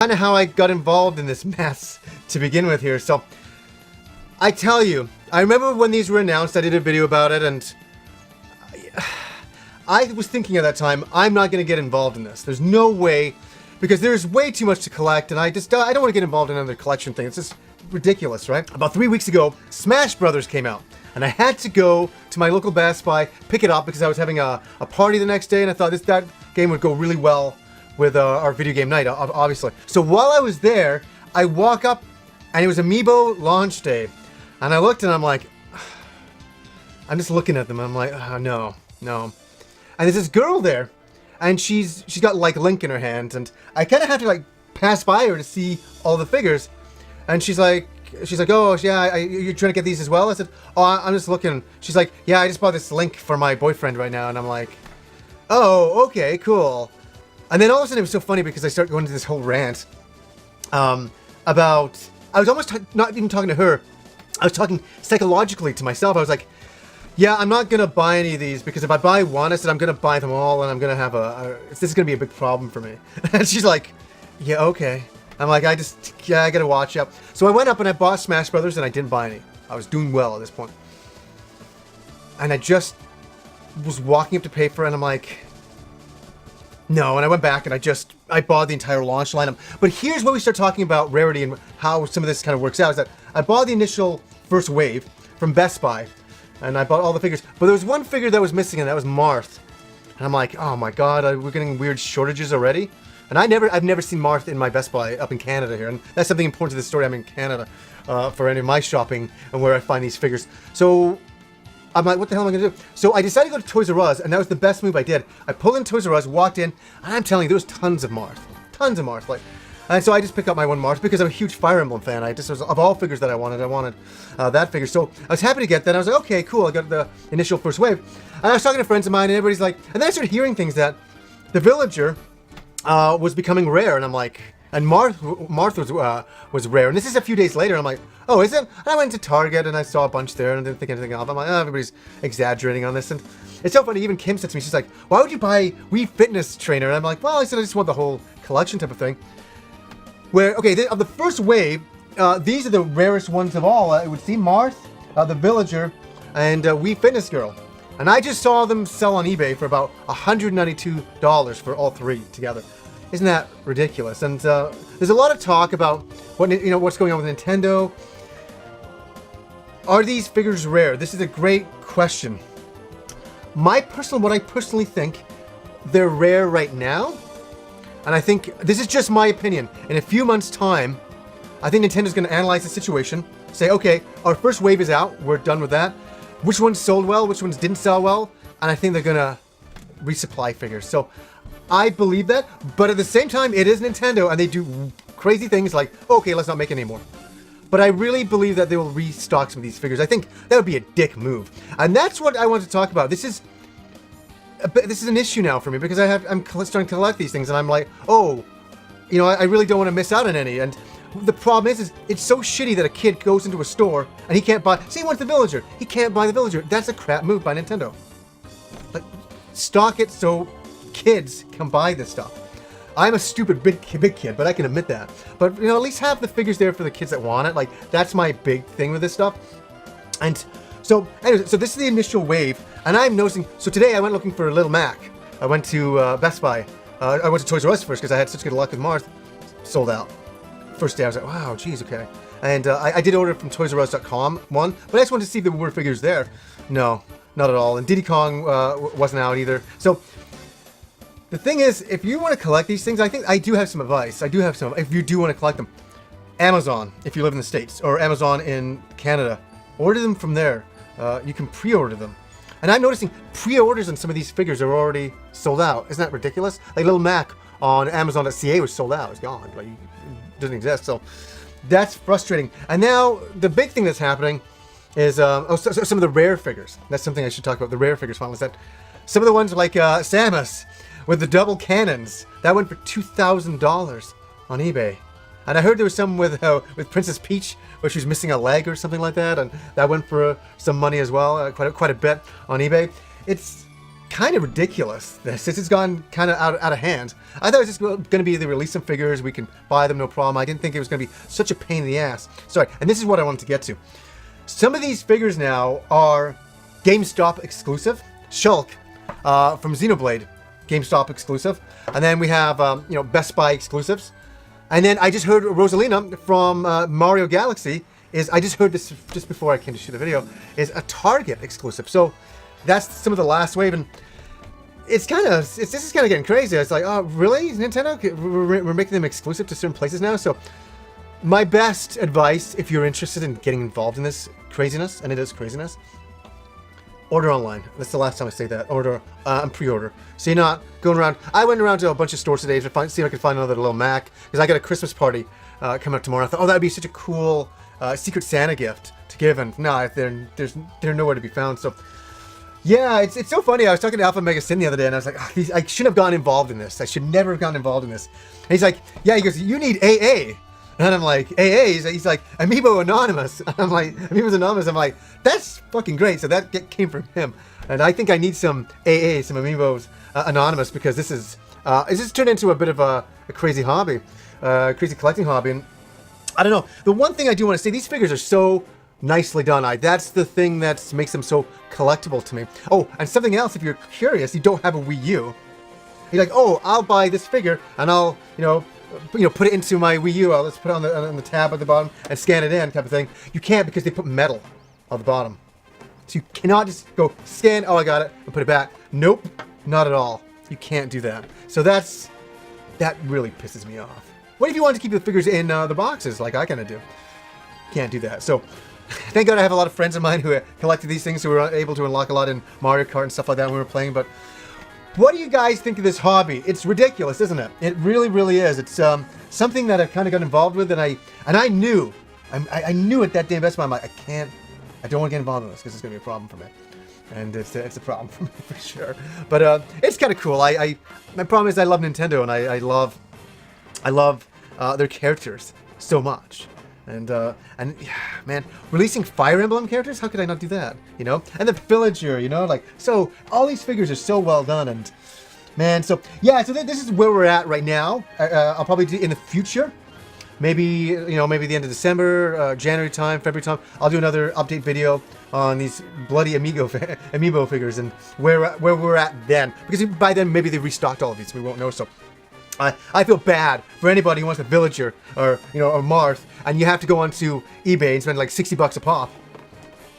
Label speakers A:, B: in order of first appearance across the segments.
A: kind of how I got involved in this mess to begin with here. So, I tell you, I remember when these were announced, I did a video about it, and I was thinking at that time, I'm not going to get involved in this. There's no way, because there's way too much to collect, and I don't want to get involved in another collection thing. It's just ridiculous, right? About 3 weeks ago, Smash Brothers came out, and I had to go to my local Best Buy, pick it up, because I was having a party the next day, and I thought that game would go really well with our video game night, obviously. So while I was there, I walk up, and it was Amiibo launch day, and I looked, and I'm like, I'm just looking at them, and I'm like, oh, no. And there's this girl there, and she's got like Link in her hand, and I kind of have to like pass by her to see all the figures, and she's like, oh yeah, you're trying to get these as well? I said, oh, I'm just looking. She's like, yeah, I just bought this Link for my boyfriend right now, and I'm like, oh, okay, cool. And then all of a sudden it was so funny because I started going into this whole rant about, I was almost not even talking to her, I was talking psychologically to myself. I was like, yeah, I'm not going to buy any of these because if I buy one, I said I'm going to buy them all and I'm going to have this is going to be a big problem for me. And she's like, yeah, okay. I'm like, I got to watch out. So I went up and I bought Smash Brothers and I didn't buy any. I was doing well at this point. And I just was walking up to pay for it and I'm like, no. And I went back and I bought the entire launch lineup. But here's where we start talking about rarity and how some of this kind of works out is that I bought the initial first wave from Best Buy. And I bought all the figures. But there was one figure that was missing, and that was Marth. And I'm like, oh my god, we're getting weird shortages already? And I've never seen Marth in my Best Buy up in Canada here. And that's something important to this story. I'm in Canada for any of my shopping and where I find these figures. So I'm like, what the hell am I going to do? So I decided to go to Toys R Us, and that was the best move I did. I pulled in Toys R Us, walked in, and I'm telling you, there was tons of Marth. Tons of Marth. And so I just picked up my one Marth because I'm a huge Fire Emblem fan. Of all figures that I wanted that figure. So I was happy to get that. I was like, okay, cool. I got the initial first wave. And I was talking to friends of mine, and everybody's like, and then I started hearing things that the Villager was becoming rare, and I'm like, and Marth was rare. And this is a few days later. And I'm like, oh, is it? And I went to Target and I saw a bunch there, and I didn't think anything of it. I'm like, oh, everybody's exaggerating on this. And it's so funny. Even Kim said to me, she's like, why would you buy Wii Fitness Trainer? And I'm like, well, I said I just want the whole collection type of thing. Where, okay, of the first wave, these are the rarest ones of all. It would seem Marth, the Villager, and Wii Fitness Girl. And I just saw them sell on eBay for about $192 for all three together. Isn't that ridiculous? And there's a lot of talk about what's going on with Nintendo. Are these figures rare? This is a great question. What I personally think, they're rare right now. And I think, this is just my opinion, in a few months' time, I think Nintendo's going to analyze the situation, say, okay, our first wave is out, we're done with that. Which ones sold well, which ones didn't sell well, and I think they're going to resupply figures. So, I believe that, but at the same time, it is Nintendo, and they do crazy things like, okay, let's not make any more. But I really believe that they will restock some of these figures. I think that would be a dick move. And that's what I want to talk about. This is an issue now for me because I'm starting to collect these things and I'm like, oh, I really don't want to miss out on any. And the problem is it's so shitty that a kid goes into a store and he can't buy, say he wants the Villager, he can't buy the Villager. That's a crap move by Nintendo. Like, stock it so kids can buy this stuff. I'm a stupid big kid, but I can admit that. But, at least have the figures there for the kids that want it. Like, that's my big thing with this stuff. And so, anyways, so this is the initial wave. And I'm noticing, so today I went looking for a Little Mac. I went to Best Buy. I went to Toys R Us first because I had such good luck with Marth. Sold out. First day I was like, wow, geez, okay. And I did order from ToysRUs.com one, but I just wanted to see if there were figures there. No, not at all. And Diddy Kong wasn't out either. So the thing is, if you want to collect these things, I think I do have some advice. If you do want to collect them. Amazon, if you live in the States, or Amazon in Canada. Order them from there. You can pre-order them. And I'm noticing pre-orders on some of these figures are already sold out. Isn't that ridiculous? Like Little Mac on Amazon.ca was sold out. It's gone. Like, it doesn't exist. So that's frustrating. And now the big thing that's happening is some of the rare figures. That's something I should talk about. The rare figures finally. Is that some of the ones like Samus with the double cannons that went for $2,000 on eBay. And I heard there was some with Princess Peach, where she was missing a leg or something like that, and that went for some money as well, quite a bit on eBay. kind of ridiculous. This has gone kind of out of hand. I thought it was just going to be they release some figures, we can buy them, no problem. I didn't think it was going to be such a pain in the ass. Sorry, and this is what I wanted to get to. Some of these figures now are GameStop exclusive. Shulk from Xenoblade, GameStop exclusive. And then we have, Best Buy exclusives. And then I just heard Rosalina from Mario Galaxy I just heard this just before I came to shoot the video, is a Target exclusive. So that's some of the last wave, and this is kind of getting crazy. It's like, oh, really, Nintendo? We're making them exclusive to certain places now? So my best advice, if you're interested in getting involved in this craziness, and it is craziness, order online. That's the last time I say that. Order and pre-order. So you're not going around. I went around to a bunch of stores today to see if I could find another little Mac, because I got a Christmas party coming up tomorrow. I thought, oh, that'd be such a cool Secret Santa gift to give, and no, they're nowhere to be found. So yeah, it's so funny. I was talking to Alpha Mega Sin the other day, and I was like, oh, I shouldn't have gotten involved in this. I should never have gotten involved in this. And he's like, yeah, he goes, you need AA. And I'm like, AA? He's like, Amiibo Anonymous. And I'm like, Amiibos Anonymous. I'm like, that's fucking great. So that came from him. And I think I need some AA, some Amiibos Anonymous, because this is it's just turned into a bit of a crazy hobby, crazy collecting hobby. And I don't know. The one thing I do want to say, these figures are so nicely done. That's the thing that makes them so collectible to me. Oh, and something else, if you're curious, you don't have a Wii U. You're like, oh, I'll buy this figure and I'll, put it into my Wii U. Let's put it on the tab at the bottom and scan it in, type of thing. You can't, because they put metal on the bottom. So you cannot just go scan, oh, I got it, and put it back. Nope, not at all. You can't do that. So that really pisses me off. What if you want to keep the figures in the boxes, like I kind of do? Can't do that. So thank God I have a lot of friends of mine who collected these things, who were able to unlock a lot in Mario Kart and stuff like that when we were playing. But what do you guys think of this hobby? It's ridiculous, isn't it? It really, really is. It's something that I kind of got involved with, and I knew at that day in Best Buy, I'm like, I don't want to get involved in this, because it's going to be a problem for me. And it's a problem for me, for sure. But it's kind of cool. My problem is I love Nintendo, and I love their characters so much. And yeah, man, releasing Fire Emblem characters, how could I not do that? And the Villager, so all these figures are so well done, and man, so yeah, so this is where we're at right now. I'll probably do in the future, maybe maybe the end of December, January time, February time, I'll do another update video on these bloody Amiibo figures and where we're at then, because by then maybe they restocked all of these, we won't know. So I feel bad for anybody who wants a Villager or or Marth, and you have to go onto eBay and spend like $60 a pop.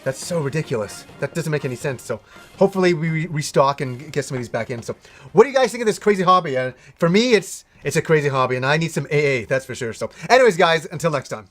A: That's so ridiculous. That doesn't make any sense. So hopefully we restock and get some of these back in. So what do you guys think of this crazy hobby? For me, it's a crazy hobby, and I need some AA, that's for sure. So anyways, guys, until next time.